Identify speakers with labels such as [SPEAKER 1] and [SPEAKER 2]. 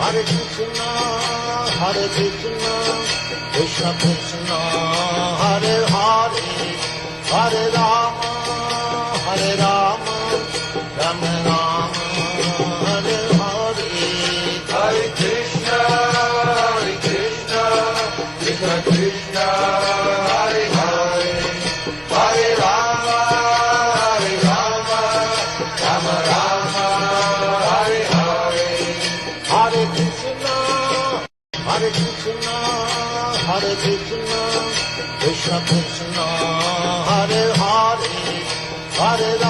[SPEAKER 1] Hare Krishna, Krishna Krishna, Hare Hare, Hare Rama, Rama Rama, Hare Hare.
[SPEAKER 2] Hare Krishna, Krishna Krishna, Hare Hare, Hare Rama, Rama Rama, Hare Hare.
[SPEAKER 1] Hare Krishna, Krishna Krishna, Hare Hare, Hare Rama.